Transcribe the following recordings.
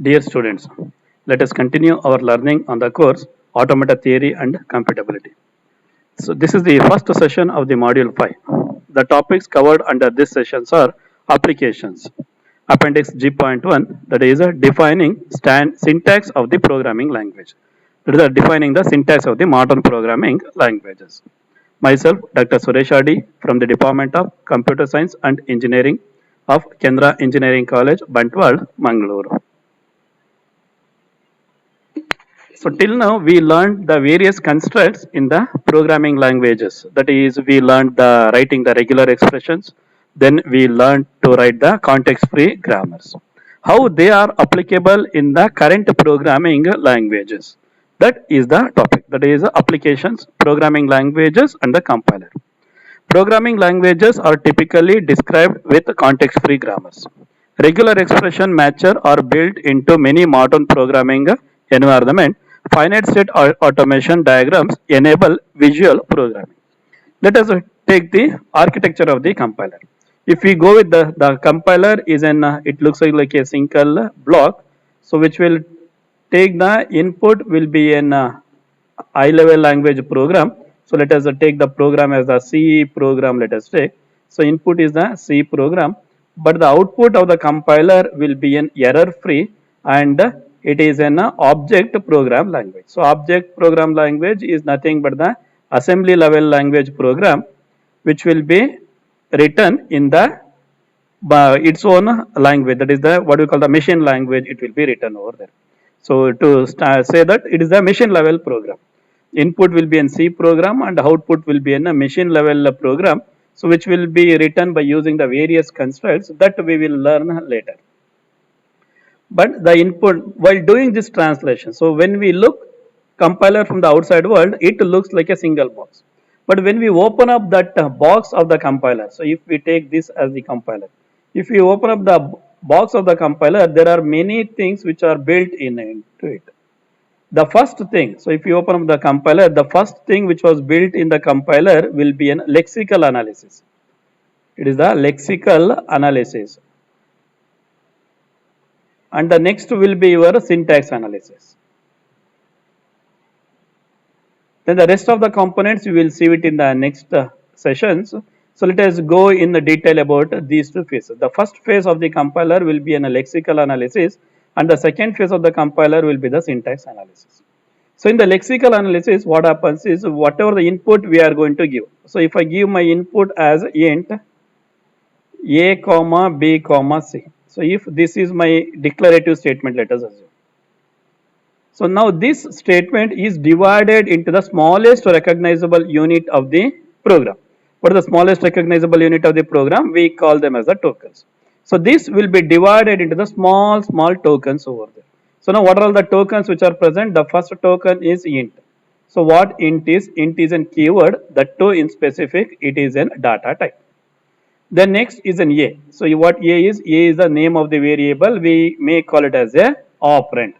Dear students, let us continue our learning on the course Automata Theory and Computability. So this is the first session of the module 5. The topics covered under this sessions are applications, appendix G.1, that is defining syntax of the programming language. That is defining the syntax of the modern programming languages. Myself, Dr. Suresha D from the Department of Computer Science and Engineering of Canara Engineering College, Bantwal, Mangaluru. So till now we learned the various constructs in the programming languages. That is, we learned the writing the regular expressions. Then we learned to write the context-free grammars. How they are applicable in the current programming languages. That is the topic. That is applications, programming languages, and the compiler. Programming languages are typically described with context-free grammars. Regular expression matcher are built into many modern programming environment. Finite state automation diagrams enable visual programming. Let us take the architecture of the compiler. If we go with the compiler is it looks like a single block, so which will take the input will be an high level language program. So let us take the program as the C program, let us take. So input is the C program, but the output of the compiler will be an error free and it is an object program language. So object program language is nothing but the assembly level language program which will be written in the its own language, that is the what we call the machine language, it will be written over there. So to say that it is the machine level program. Input will be in C program and output will be in a machine level program, so which will be written by using the various constructs that we will learn later. But the input while doing this translation, so when we look compiler from the outside world, it looks like a single box. But when we open up that box of the compiler, so if we take this as the compiler, if we open up the box of the compiler, there are many things which are built into it. The first thing, so if you open up the compiler, the first thing which was built in the compiler will be an lexical analysis. It is the lexical analysis. And the next will be your syntax analysis. Then the rest of the components you will see it in the next sessions. So let us go in the detail about these two phases. The first phase of the compiler will be an lexical analysis and the second phase of the compiler will be the syntax analysis. So in the lexical analysis, what happens is whatever the input we are going to give. So if I give my input as int a comma b comma c. So if this is my declarative statement, let us assume. So now this statement is divided into the smallest recognizable unit of the program. What is the smallest recognizable unit of the program? We call them as the tokens. So this will be divided into the small tokens over there. So now what are all the tokens which are present? The first token is int. So what int is? Int is a keyword, that too in specific, it is a data type. Then next is an a. So what a is? A is the name of the variable. We may call it as a operand,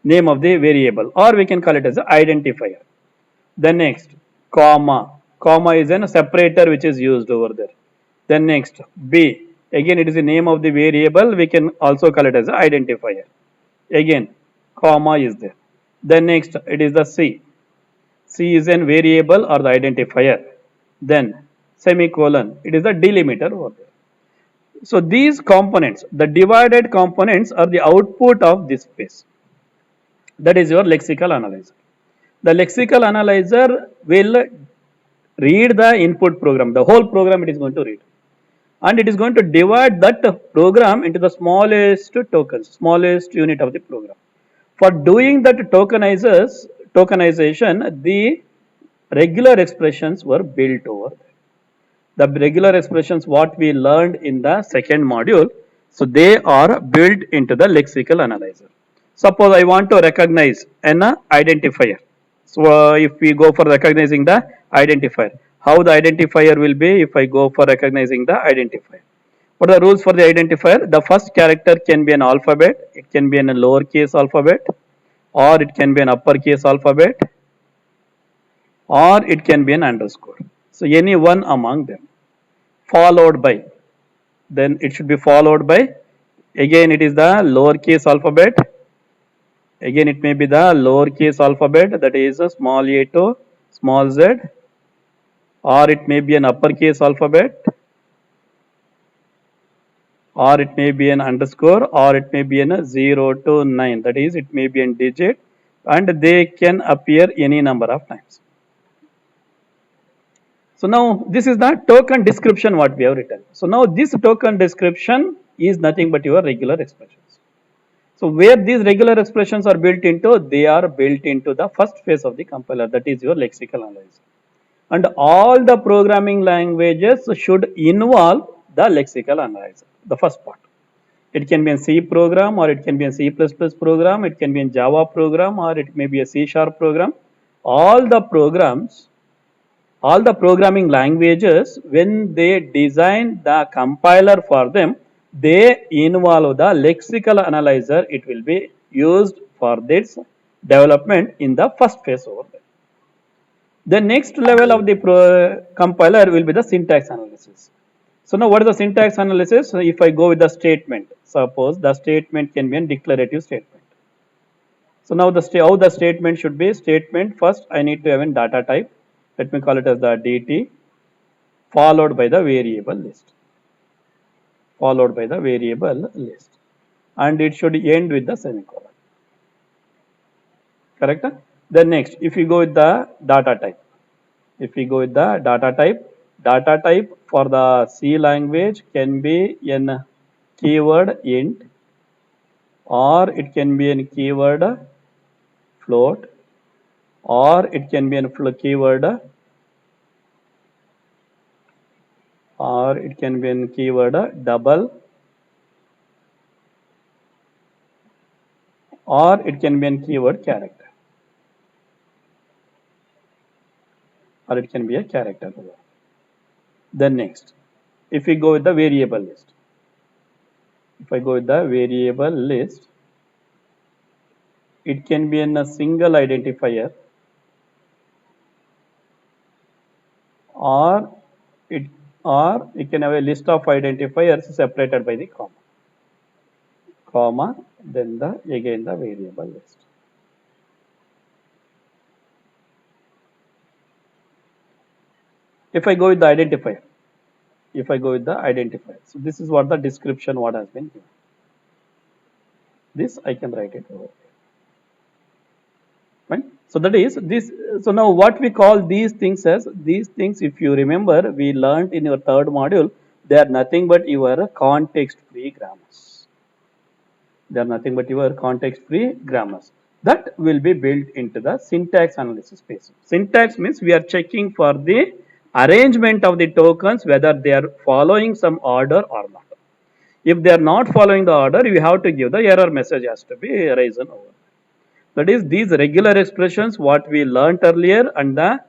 name of the variable, or we can call it as an identifier. Then next, comma. Comma is a separator which is used over there. Then next, b. Again, it is the name of the variable. We can also call it as an identifier. Again, comma is there. Then next, it is the c. C is a variable or the identifier. Then semicolon, it is the delimiter over there. So these components, the divided components, are the output of this space. That is your lexical analyzer. The lexical analyzer will read the input program, the whole program it is going to read. And it is going to divide that program into the smallest tokens, smallest unit of the program. For doing that tokenization, the regular expressions were built over there. The regular expressions what we learned in the second module, so they are built into the lexical analyzer. Suppose I want to recognize an identifier. So if we go for recognizing the identifier, how the identifier will be if I go for recognizing the identifier. What are the rules for the identifier? The first character can be an alphabet, it can be in a lowercase alphabet, or it can be an uppercase alphabet, or it can be an underscore. So any one among them, followed by, then it should be followed by, again it is the lowercase alphabet, again it may be the lowercase alphabet, that is a small a to small z, or it may be an uppercase alphabet, or it may be an underscore, or it may be an 0 to 9, that is it may be a digit, and they can appear any number of times. So now this is the token description what we have written. So now this token description is nothing but your regular expressions. So where these regular expressions are built into, they are built into the first phase of the compiler, that is your lexical analysis. And all the programming languages should involve the lexical analyzer, the first part. It can be a C program, or it can be a C++ program, it can be a Java program, or it may be a C# program. All the programs, all the programming languages, when they design the compiler for them, they involve the lexical analyzer. It will be used for this development in the first phase over there. The next level of the compiler will be the syntax analysis. So now what is the syntax analysis? So if I go with the statement, suppose the statement can be a declarative statement. So now how the statement should be? Statement, first I need to have a data type. Let me call it as the dt, followed by the variable list. Followed by the variable list. And it should end with the semicolon. Correct? Then next, if you go with the data type. If we go with the data type for the C language can be in keyword int, or it can be in keyword float, or it can be in keyword, or it can be in keyword double, or it can be in keyword character, or it can be a character. Then next, if we go with the variable list, if I go with the variable list, it can be in a single identifier, or it can have a list of identifiers separated by the comma, then again the variable list. If I go with the identifier, so this is what the description what has been given. This I can write it over here. Right? So that is this. So now what we call these things as, these things, if you remember, we learned in your third module, they are nothing but your context-free grammars. They are nothing but your context-free grammars that will be built into the syntax analysis phase. Syntax means we are checking for the arrangement of the tokens, whether they are following some order or not. If they are not following the order, you have to give the error message has to be risen over. That is, these regular expressions what we learnt earlier and the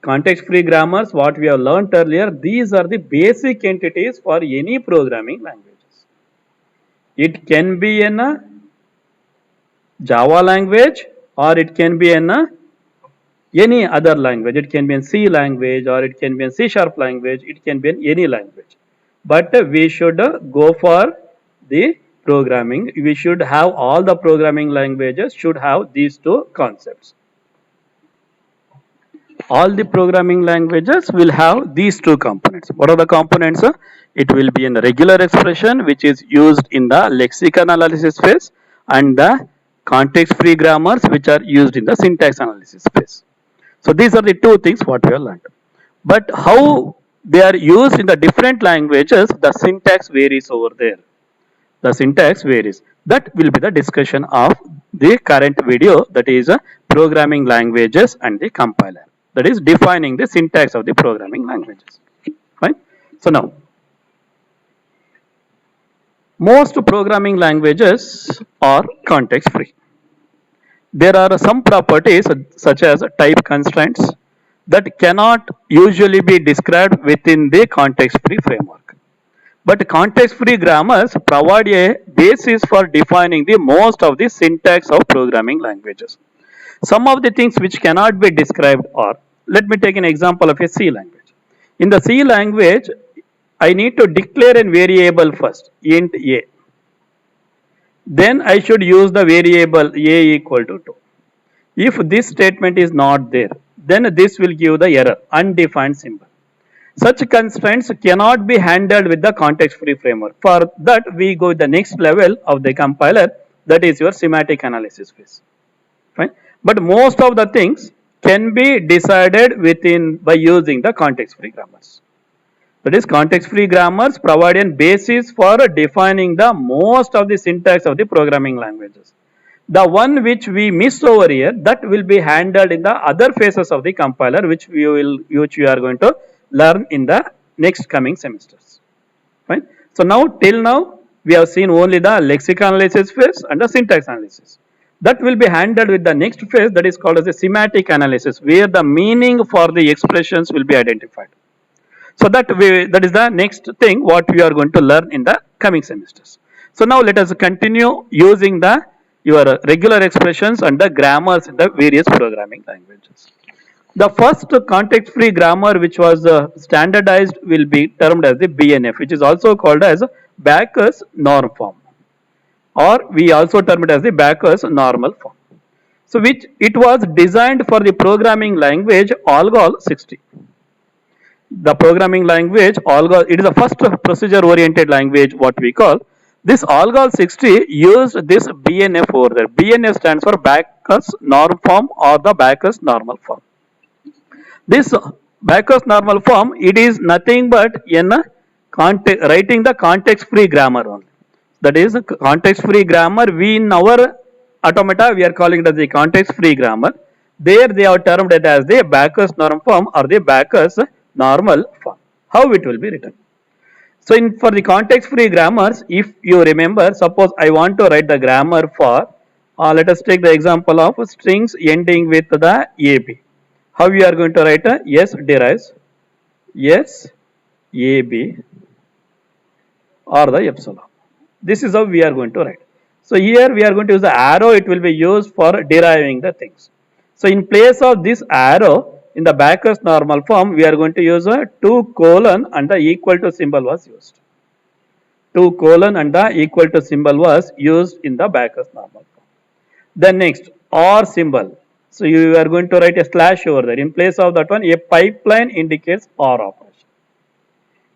context-free grammars what we have learnt earlier, these are the basic entities for any programming languages. It can be in a Java language, or it can be in a any other language. It can be in C language, or it can be in C# language, it can be in any language. But we should go for the programming. We should have all the programming languages should have these two concepts. All the programming languages will have these two components. What are the components? It will be in the regular expression, which is used in the lexical analysis phase, and the context-free grammars, which are used in the syntax analysis phase. So these are the two things what we have learned. But how they are used in the different languages, the syntax varies over there. The syntax varies. That will be the discussion of the current video, that is programming languages and the compiler. That is defining the syntax of the programming languages. Right? So now, most programming languages are context free. There are some properties such as type constraints that cannot usually be described within the context free framework. But context-free grammars provide a basis for defining the most of the syntax of programming languages. Some of the things which cannot be described are, let me take an example of a C language. In the C language, I need to declare a variable first, int a. Then I should use the variable a equal to 2. If this statement is not there, then this will give the error, undefined symbol. Such constraints cannot be handled with the context-free framework. For that, we go the next level of the compiler, that is your semantic analysis phase. Fine. But most of the things can be decided within by using the context-free grammars. That is, context-free grammars provide a basis for defining the most of the syntax of the programming languages. The one which we miss over here, that will be handled in the other phases of the compiler, which we are going to learn in the next coming semesters. Fine. So now till now we have seen only the lexical analysis phase and the syntax analysis. That will be handled with the next phase, that is called as a semantic analysis, where the meaning for the expressions will be identified. So that is the next thing what we are going to learn in the coming semesters. So now let us continue using the your regular expressions and the grammars in the various programming languages. The first context-free grammar which was standardized will be termed as the BNF, which is also called as Backus norm form, or we also term it as the Backus normal form. So which it was designed for the programming language Algol 60. The programming language Algol, it is the first procedure oriented language what we call. This Algol 60 used this BNF over there. BNF stands for Backus norm form or the Backus normal form. This Backus normal form, it is nothing but in writing the context free grammar only. That is context free grammar, we in our automata we are calling it as the context free grammar. There they are termed it as the Backus norm form or the Backus normal form. How it will be written? So for the context free grammars, if you remember, suppose I want to write the grammar for, let us take the example of strings ending with the AB. How we are going to write a S derives S AB or the epsilon. This is how we are going to write. So here we are going to use the arrow, it will be used for deriving the things. So in place of this arrow, in the Backus normal form, we are going to use a 2 colon and the equal to symbol was used. 2 colon and the equal to symbol was used in the Backus normal form. Then next, or symbol. So you are going to write a slash over there. In place of that one, a pipeline indicates or operation.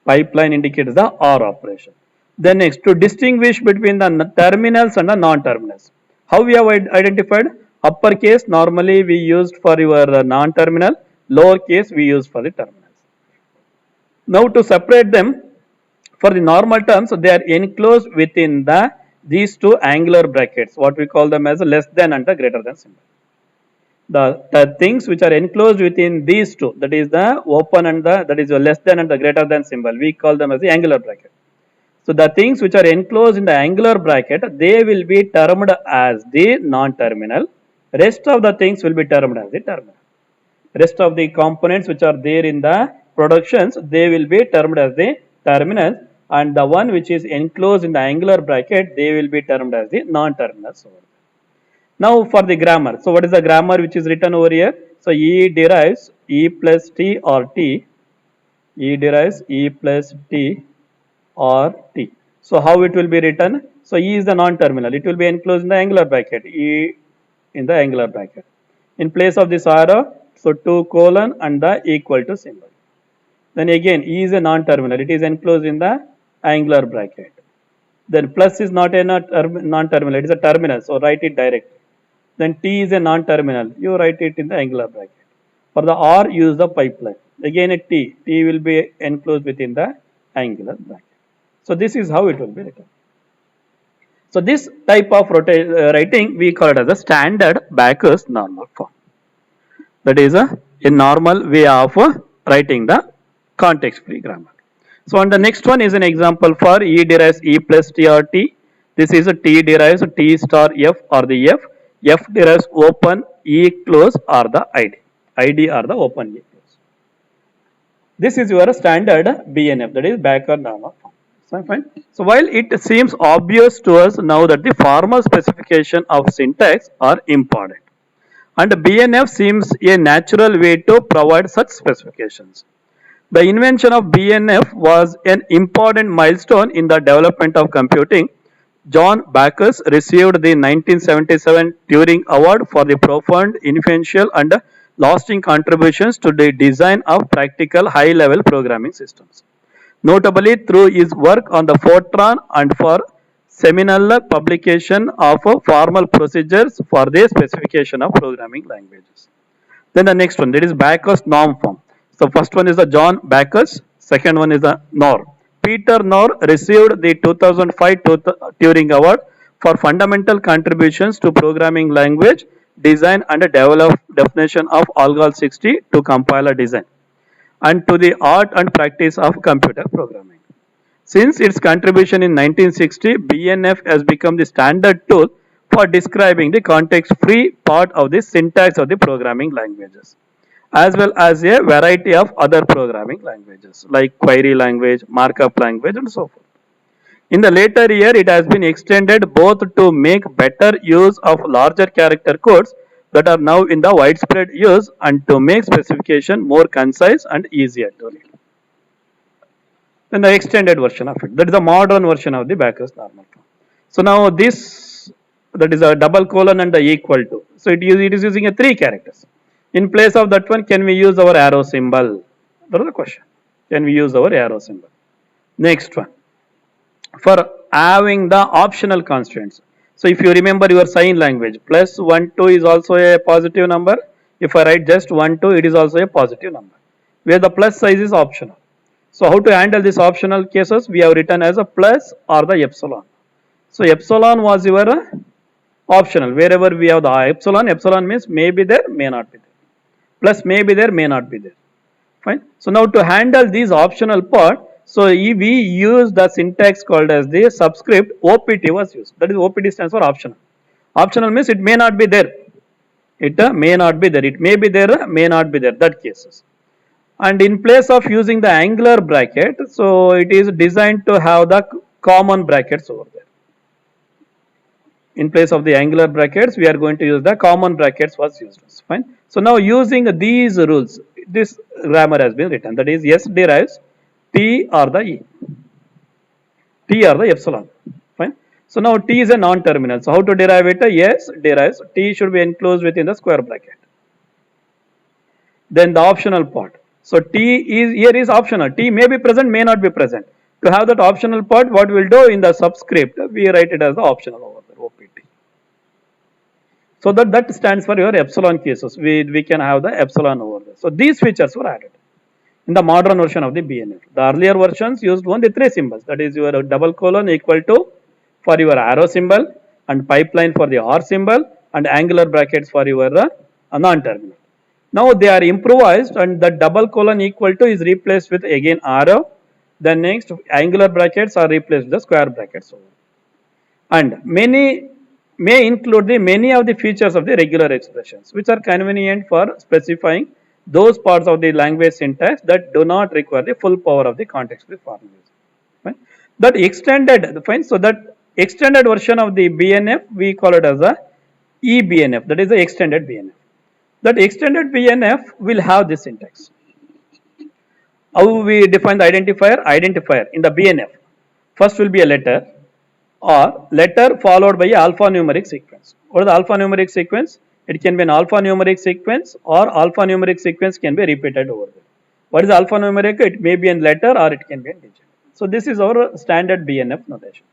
Pipeline indicates the or operation. Then next, to distinguish between the terminals and the non-terminals. How we have identified? Uppercase normally we used for your non-terminal, lowercase we use for the terminals. Now to separate them, for the normal terms, they are enclosed within these two angular brackets, what we call them as less than and the greater than symbol. The things which are enclosed within these two, that is the open and that is the less than and the greater than symbol, we call them as the angular bracket. So the things which are enclosed in the angular bracket, they will be termed as the non-terminal. Rest of the things will be termed as the terminal. Rest of the components which are there in the productions, they will be termed as the terminal, and the one which is enclosed in the angular bracket, they will be termed as the non-terminals. Now for the grammar. So what is the grammar which is written over here? So E derives E plus T or T. E derives E plus T or T. So how it will be written? So E is the non-terminal. It will be enclosed in the angular bracket. E in the angular bracket. In place of this arrow, so 2 colon and the equal to symbol. Then again E is a non-terminal. It is enclosed in the angular bracket. Then plus is not a non-terminal. It is a terminal. So write it direct. Then T is a non-terminal. You write it in the angular bracket. For the R, use the pipeline. Again a T. T will be enclosed within the angular bracket. So this is how it will be written. So this type of writing we call it as a standard Backus normal form. That is a normal way of writing the context-free grammar. So and the next one is an example for E derives E plus T or T. This is a T derives T star F or the F. F derives open, E close or the ID. ID or the open, E close. This is your standard BNF, that is Backus normal form. So, fine. So while it seems obvious to us now that the formal specification of syntax are important, and BNF seems a natural way to provide such specifications. The invention of BNF was an important milestone in the development of computing. John Backus received the 1977 Turing Award for the profound, influential, and lasting contributions to the design of practical high-level programming systems, notably through his work on the Fortran and for seminal publication of formal procedures for the specification of programming languages. Then the next one, that is Backus norm form. So first one is the John Backus, second one is the Knorr. Peter Knorr received the 2005 Turing Award for fundamental contributions to programming language design and definition of ALGOL 60 to compiler design and to the art and practice of computer programming. Since its contribution in 1960, BNF has become the standard tool for describing the context-free part of the syntax of the programming languages, as well as a variety of other programming languages like query language, markup language, and so forth. In the later year, it has been extended both to make better use of larger character codes that are now in the widespread use and to make specification more concise and easier to read. Then the extended version of it. That is the modern version of the Backus normal form. So now this, that is a double colon and the equal to. So it is using a 3 characters. In place of that one, can we use our arrow symbol? That is the question. Can we use our arrow symbol? Next one. For having the optional constraints. So if you remember your sign language, plus 1, 2 is also a positive number. If I write just 1, 2, it is also a positive number, where the plus size is optional. So how to handle these optional cases? We have written as a plus or the epsilon. So epsilon was your optional. Wherever we have the epsilon, epsilon means may be there, may not be there. Plus may be there, may not be there. Fine. So now to handle these optional part, so we use the syntax called as the subscript OPT was used. That is OPT stands for optional. Optional means it may not be there. It may not be there. It may be there, may not be there. That cases. And in place of using the angular bracket, so it is designed to have the common brackets over there. In place of the angular brackets, we are going to use the common brackets was used. Fine. So now using these rules, this grammar has been written. That is S derives T or the E. T or the epsilon. Fine. So now T is a non-terminal. So how to derive it? S derives T should be enclosed within the square bracket. Then the optional part. So T is here is optional. T may be present, may not be present. To have that optional part, what we'll do in the subscript, we write it as the optional over there, OPT. So that stands for your epsilon cases. We can have the epsilon over there. So these features were added in the modern version of the BNF. The earlier versions used only 3 symbols. That is your double colon equal to for your arrow symbol and pipeline for the R symbol and angular brackets for your non-terminal. Now they are improvised and the double colon equal to is replaced with again arrow. Then next angular brackets are replaced with the square brackets over. And many may include many of the features of the regular expressions which are convenient for specifying those parts of the language syntax that do not require the full power of the context-free formulas. Right? That extended, fine. So that extended version of the BNF we call it as a eBNF. That is the extended BNF. That extended BNF will have this syntax. How we define the identifier? Identifier in the BNF. First will be a letter or letter followed by a alphanumeric sequence. What is the alphanumeric sequence? It can be an alphanumeric sequence or alphanumeric sequence can be repeated over there. What is alphanumeric? It may be a letter or it can be a digit. So this is our standard BNF notation.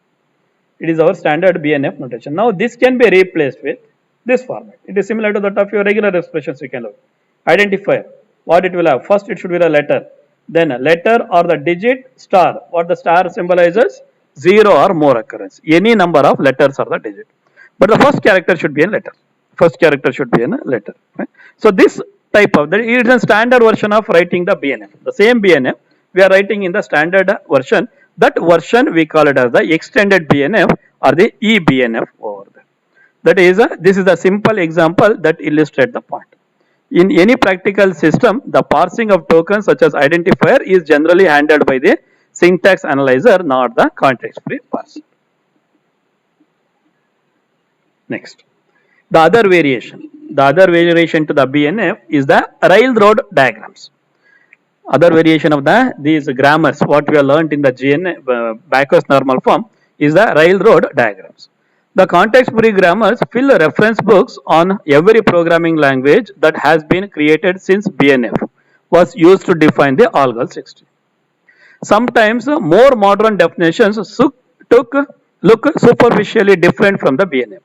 It is our standard BNF notation. Now this can be replaced with this format. It is similar to that of your regular expressions you can look. Identifier. What it will have? First it should be the letter. Then a letter or the digit star. What the star symbolizes? 0 or more occurrence. Any number of letters or the digit. But the first character should be a letter. First character should be a letter. Right? So this type of, it is a standard version of writing the BNF. The same BNF we are writing in the standard version. That version we call it as the extended BNF or the eBNF over there. That is, this is a simple example that illustrates the point. In any practical system, the parsing of tokens such as identifier is generally handled by the syntax analyzer, not the context free parser. Next, the other variation to the BNF is the railroad diagrams. Other variation of these grammars, what we have learned in the GNF backwards normal form, is the railroad diagrams. The context-free grammars fill reference books on every programming language that has been created since BNF was used to define the algol 60. Sometimes more modern definitions look superficially different from the BNF.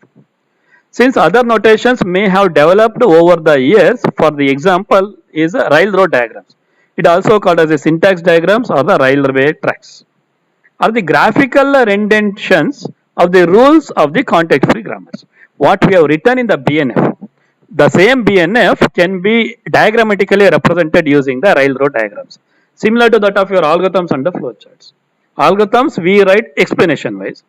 Since other notations may have developed over the years, for the example is railroad diagrams. It also called as the syntax diagrams or the railway tracks, are the graphical renditions of the rules of the context-free grammars. What we have written in the BNF, the same BNF can be diagrammatically represented using the railroad diagrams, similar to that of your algorithms and the flowcharts. Algorithms we write explanation wise.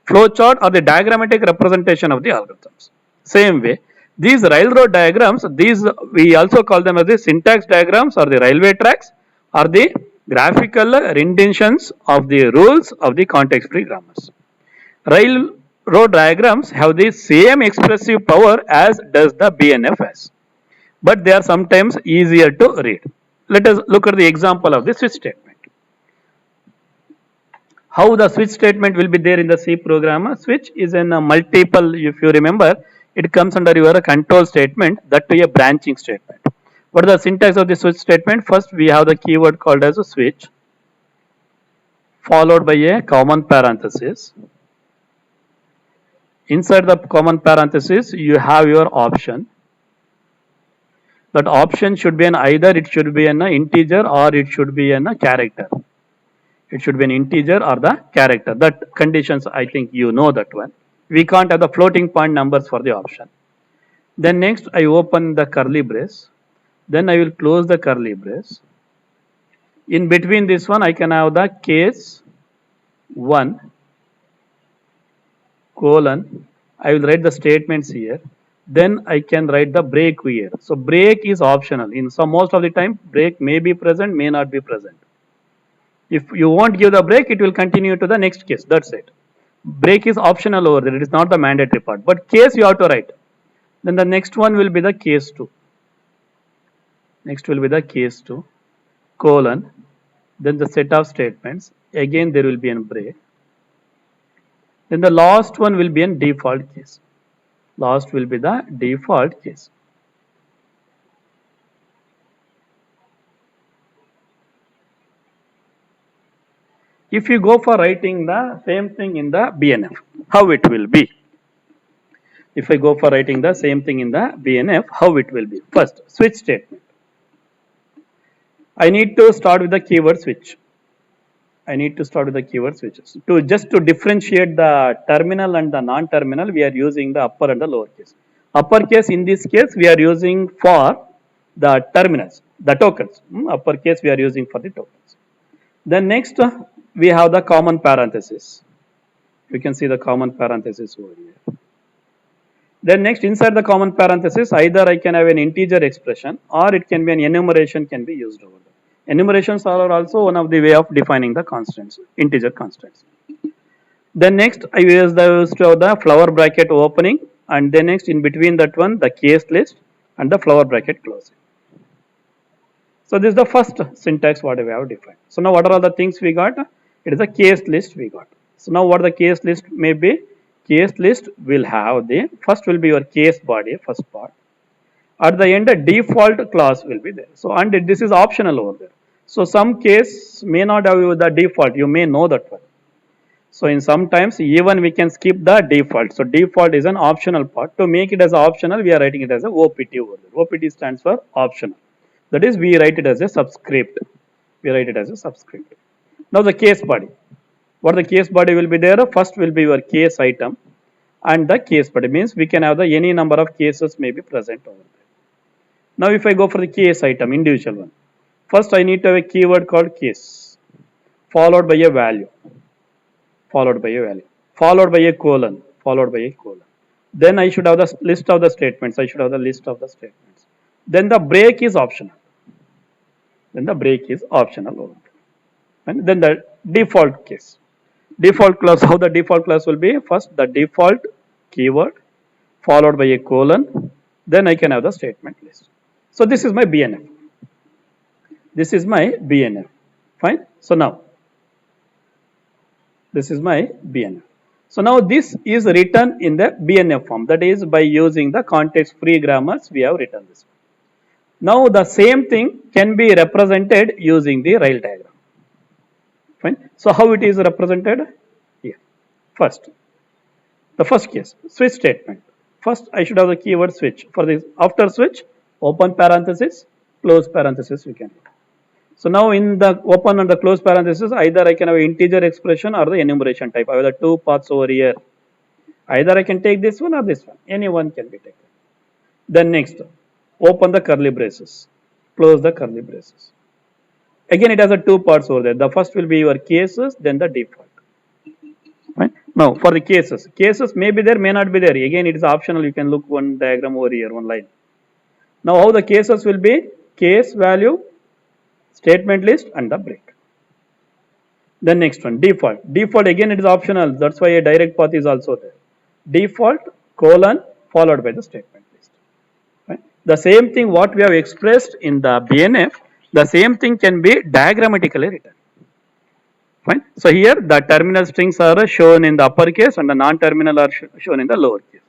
Flowchart are the diagrammatic representation of the algorithms. Same way, these railroad diagrams, these we also call them as the syntax diagrams or the railway tracks, are the graphical renditions of the rules of the context-free grammars. Railroad diagrams have the same expressive power as does the BNF has, but they are sometimes easier to read. Let us look at the example of the switch statement. How the switch statement will be there in the C program? Switch is in a multiple, if you remember, it comes under your control statement, that to a branching statement. What is the syntax of the switch statement? First, we have the keyword called as a switch, followed by a common parenthesis. Inside the common parenthesis, you have your option. That option should be either it should be an integer or it should be a character. It should be an integer or the character. That conditions, I think you know that one. We can't have the floating point numbers for the option. Then next, I open the curly brace. Then I will close the curly brace. In between this one, I can have the case 1 colon. I will write the statements here. Then I can write the break here. So break is optional. In some most of the time, break may be present, may not be present. If you won't give the break, it will continue to the next case. That's it. Break is optional over there. It is not the mandatory part. But case you have to write. Then the next one will be the case 2. Next will be the case 2 colon. Then the set of statements. Again there will be a break. Then the last one will be a default case. Last will be the default case. If you go for writing the same thing in the BNF, how it will be? If I go for writing the same thing in the BNF, how it will be? First, switch statement. I need to start with the keyword switch. I need to start with the keyword switches. Just to differentiate the terminal and the non-terminal, we are using the upper and the lower case. Uppercase in this case, we are using for the terminals, the tokens. Uppercase we are using for the tokens. Then next, we have the common parenthesis. We can see the common parenthesis over here. Then next, inside the common parenthesis, either I can have an integer expression or it can be an enumeration can be used over there. Enumerations are also one of the way of defining the constants, integer constants. Then next, I use the flower bracket opening, and then next in between that one, the case list and the flower bracket closing. So this is the first syntax what we have defined. So now what are all the things we got? It is a case list we got. So now what the case list may be? Case list will have the first will be your case body, first part. At the end, a default clause will be there. So and this is optional over there. So some case may not have the default. You may know that one. So in sometimes even we can skip the default. So default is an optional part. To make it as optional, we are writing it as a OPT over there. OPT stands for optional. That is, we write it as a subscript. We write it as a subscript. Now the case body. What the case body will be there? First will be your case item, and the case body means we can have the any number of cases may be present over there. Now if I go for the case item, individual one. First I need to have a keyword called case, followed by a value, followed by a value, followed by a colon, followed by a colon. Then I should have the list of the statements. I should have the list of the statements. Then the break is optional. Then the break is optional over there. And then the default case. Default class, how the default class will be? First, the default keyword followed by a colon, then I can have the statement list. So this is my BNF. This is my BNF. Fine. So now, this is my BNF. So now this is written in the BNF form. That is by using the context-free grammars, we have written this. Now the same thing can be represented using the rail diagram. Fine. So how it is represented? Here. First, the first case, switch statement. First, I should have the keyword switch. For this, after switch, open parenthesis, close parenthesis, we can. So now in the open and the close parenthesis, either I can have integer expression or the enumeration type. I have the two paths over here. Either I can take this one or this one. Any one can be taken. Then next, open the curly braces, close the curly braces. Again, it has a two parts over there. The first will be your cases, then the default. Right? Now, for the cases may be there, may not be there. Again, it is optional. You can look one diagram over here, one line. Now, how the cases will be? Case value, statement list, and the break. Then next one, default. Default again, it is optional. That's why a direct path is also there. Default colon followed by the statement list. Right? The same thing what we have expressed in the BNF, the same thing can be diagrammatically written. Fine. So here the terminal strings are shown in the uppercase and the non-terminal are shown in the lowercase.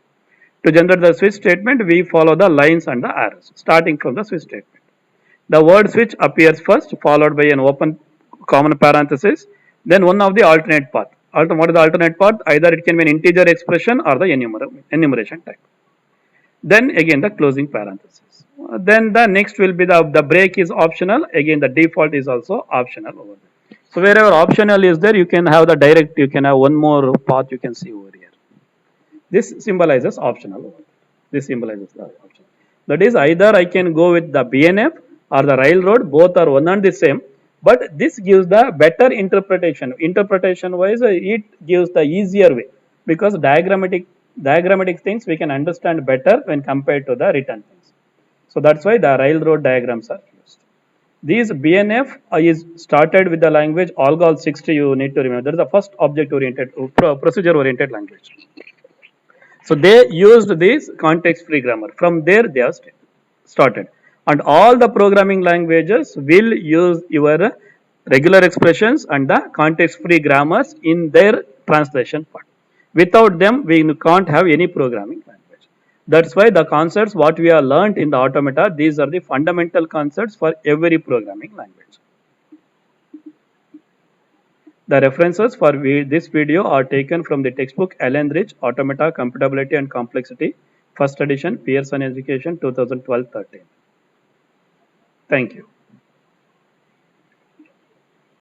To generate the switch statement, we follow the lines and the arrows, starting from the switch statement. The word switch appears first, followed by an open common parenthesis, then one of the alternate path. What is the alternate path? Either it can be an integer expression or the enumeration type. Then again the closing parenthesis. Then the next will be the break is optional. Again the default is also optional over there. So wherever optional is there, you can have the direct, you can have one more path you can see over here. This symbolizes optional. This symbolizes the optional. That is either I can go with the BNF or the railroad, both are one and the same, but this gives the better interpretation. Interpretation wise, it gives the easier way because diagrammatic things we can understand better when compared to the written things. So that's why the railroad diagrams are used. These BNF is started with the language ALGOL 60. You need to remember that is the first object oriented, procedure oriented language. So they used this context-free grammar. From there they have started. And all the programming languages will use your regular expressions and the context-free grammars in their translation part. Without them, we can't have any programming language. That's why the concepts what we have learned in the automata, these are the fundamental concepts for every programming language. The references for this video are taken from the textbook Ellen Rich, Automata, Computability and Complexity, first edition, Pearson Education, 2012-13. Thank you.